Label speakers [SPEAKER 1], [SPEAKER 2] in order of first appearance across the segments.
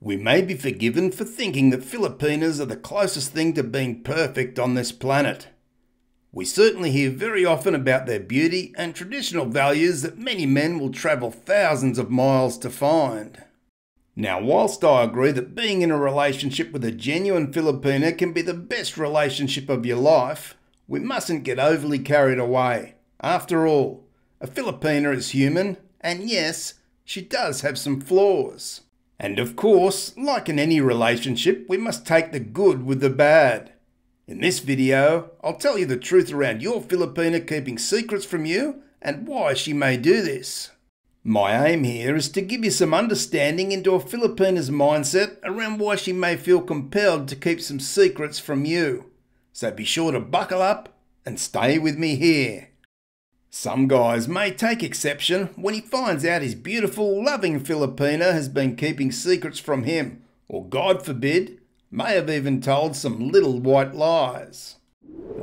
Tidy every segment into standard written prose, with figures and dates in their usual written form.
[SPEAKER 1] We may be forgiven for thinking that Filipinas are the closest thing to being perfect on this planet. We certainly hear very often about their beauty and traditional values that many men will travel thousands of miles to find. Now, whilst I agree that being in a relationship with a genuine Filipina can be the best relationship of your life, we mustn't get overly carried away. After all, a Filipina is human, and yes, she does have some flaws. And of course, like in any relationship, we must take the good with the bad. In this video, I'll tell you the truth around your Filipina keeping secrets from you and why she may do this. My aim here is to give you some understanding into a Filipina's mindset around why she may feel compelled to keep some secrets from you. So be sure to buckle up and stay with me here. Some guys may take exception when he finds out his beautiful, loving Filipina has been keeping secrets from him, or God forbid, may have even told some little white lies.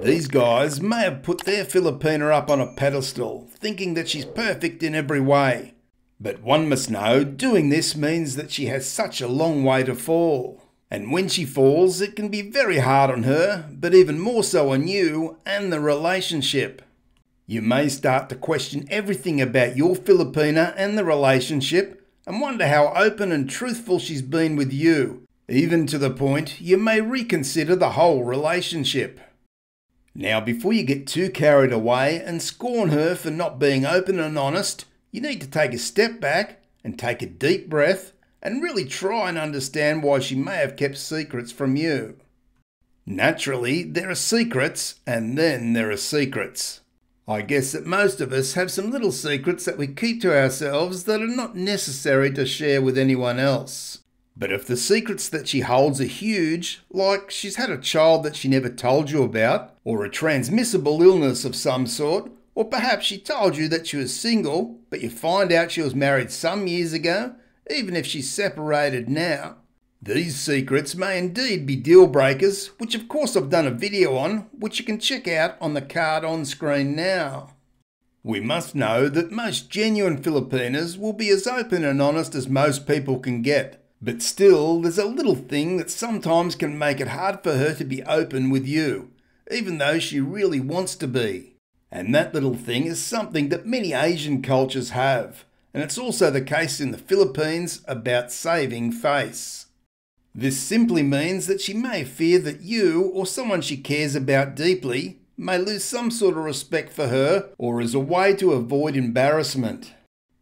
[SPEAKER 1] These guys may have put their Filipina up on a pedestal, thinking that she's perfect in every way. But one must know doing this means that she has such a long way to fall. And when she falls, it can be very hard on her, but even more so on you and the relationship. You may start to question everything about your Filipina and the relationship and wonder how open and truthful she's been with you, even to the point you may reconsider the whole relationship. Now, before you get too carried away and scorn her for not being open and honest, you need to take a step back and take a deep breath and really try and understand why she may have kept secrets from you. Naturally, there are secrets and then there are secrets. I guess that most of us have some little secrets that we keep to ourselves that are not necessary to share with anyone else. But if the secrets that she holds are huge, like she's had a child that she never told you about, or a transmissible illness of some sort, or perhaps she told you that she was single, but you find out she was married some years ago, even if she's separated now, these secrets may indeed be deal breakers, which of course I've done a video on, which you can check out on the card on screen now. We must know that most genuine Filipinas will be as open and honest as most people can get, but still there's a little thing that sometimes can make it hard for her to be open with you, even though she really wants to be. And that little thing is something that many Asian cultures have, and it's also the case in the Philippines about saving face. This simply means that she may fear that you or someone she cares about deeply may lose some sort of respect for her or as a way to avoid embarrassment.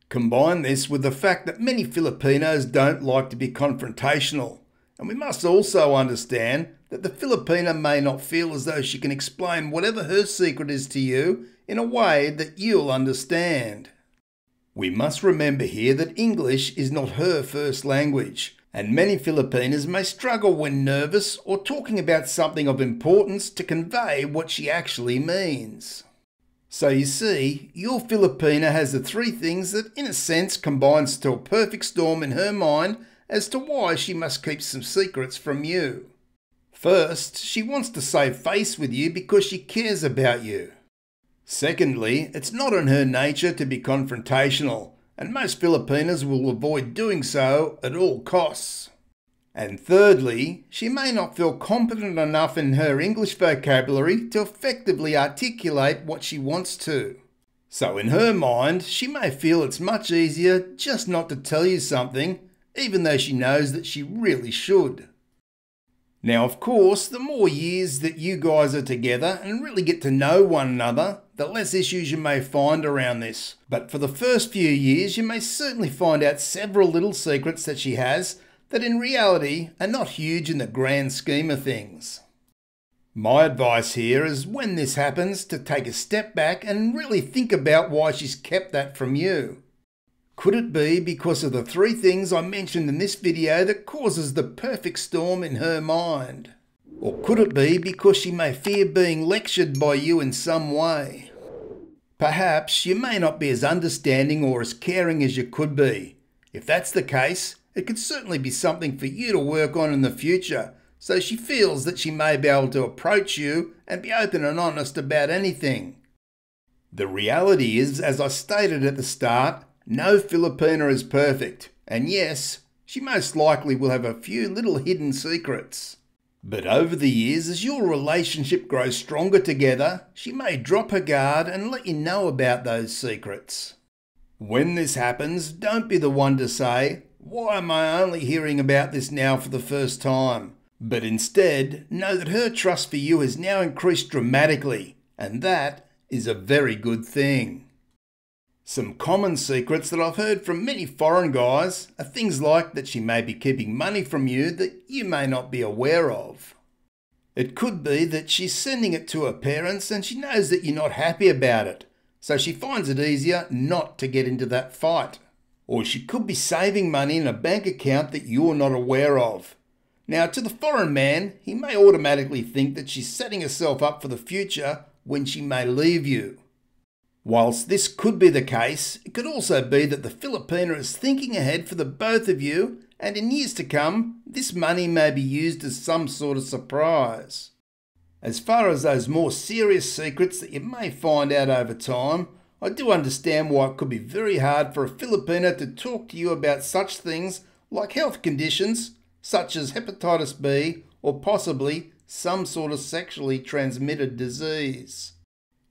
[SPEAKER 1] Combine this with the fact that many Filipinos don't like to be confrontational, and we must also understand that the Filipina may not feel as though she can explain whatever her secret is to you in a way that you'll understand. We must remember here that English is not her first language, and many Filipinas may struggle when nervous or talking about something of importance to convey what she actually means. So you see, your Filipina has the three things that in a sense combines to a perfect storm in her mind as to why she must keep some secrets from you. First, she wants to save face with you because she cares about you. Secondly, it's not in her nature to be confrontational, and most Filipinas will avoid doing so at all costs. And thirdly, she may not feel competent enough in her English vocabulary to effectively articulate what she wants to. So in her mind, she may feel it's much easier just not to tell you something, even though she knows that she really should. Now, of course, the more years that you guys are together and really get to know one another, the less issues you may find around this. But for the first few years, you may certainly find out several little secrets that she has that in reality are not huge in the grand scheme of things. My advice here is when this happens to take a step back and really think about why she's kept that from you. Could it be because of the three things I mentioned in this video that causes the perfect storm in her mind? Or could it be because she may fear being lectured by you in some way? Perhaps you may not be as understanding or as caring as you could be. If that's the case, it could certainly be something for you to work on in the future, so she feels that she may be able to approach you and be open and honest about anything. The reality is, as I stated at the start, no Filipina is perfect, and yes, She most likely will have a few little hidden secrets. But over the years, as your relationship grows stronger together, she may drop her guard and let you know about those secrets. When this happens, don't be the one to say, "Why am I only hearing about this now for the first time?" But instead, know that her trust for you has now increased dramatically, and that is a very good thing. Some common secrets that I've heard from many foreign guys are things like that she may be keeping money from you that you may not be aware of. It could be that she's sending it to her parents and she knows that you're not happy about it, so she finds it easier not to get into that fight. Or she could be saving money in a bank account that you're not aware of. Now, to the foreign man, he may automatically think that she's setting herself up for the future when she may leave you. Whilst this could be the case, it could also be that the Filipina is thinking ahead for the both of you, and in years to come, this money may be used as some sort of surprise. As far as those more serious secrets that you may find out over time, I do understand why it could be very hard for a Filipina to talk to you about such things like health conditions, such as hepatitis B, or possibly some sort of sexually transmitted disease.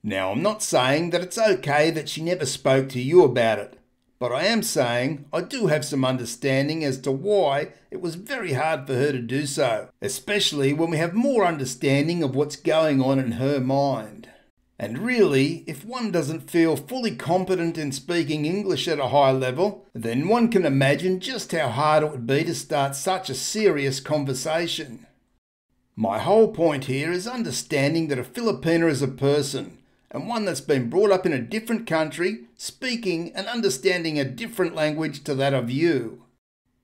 [SPEAKER 1] Now, I'm not saying that it's okay that she never spoke to you about it, but I am saying I do have some understanding as to why it was very hard for her to do so, especially when we have more understanding of what's going on in her mind. And really, if one doesn't feel fully competent in speaking English at a high level, then one can imagine just how hard it would be to start such a serious conversation. My whole point here is understanding that a Filipina is a person, and one that's been brought up in a different country, speaking and understanding a different language to that of you.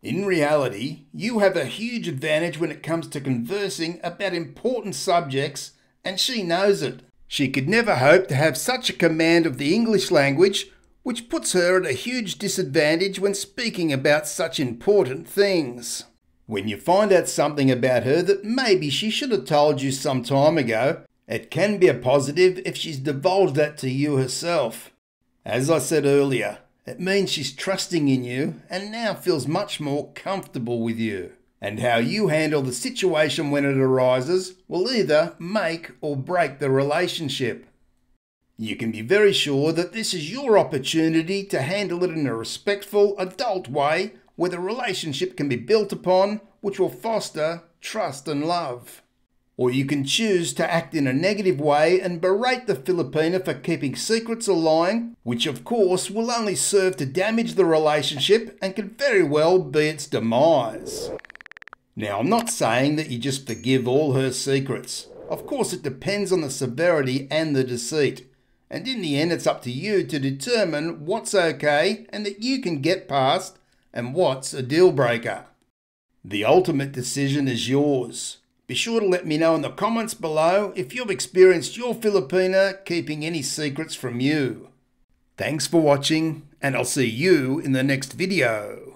[SPEAKER 1] In reality, you have a huge advantage when it comes to conversing about important subjects, and she knows it. She could never hope to have such a command of the English language, which puts her at a huge disadvantage when speaking about such important things. When you find out something about her that maybe she should have told you some time ago, it can be a positive if she's divulged that to you herself. As I said earlier, it means she's trusting in you and now feels much more comfortable with you. And how you handle the situation when it arises will either make or break the relationship. You can be very sure that this is your opportunity to handle it in a respectful, adult way where the relationship can be built upon, which will foster trust and love. Or you can choose to act in a negative way and berate the Filipina for keeping secrets or lying, which of course will only serve to damage the relationship and can very well be its demise. Now, I'm not saying that you just forgive all her secrets. Of course, it depends on the severity and the deceit. And in the end, it's up to you to determine what's okay and that you can get past and what's a deal breaker. The ultimate decision is yours. Be sure to let me know in the comments below if you've experienced your Filipina keeping any secrets from you. Thanks for watching, and I'll see you in the next video.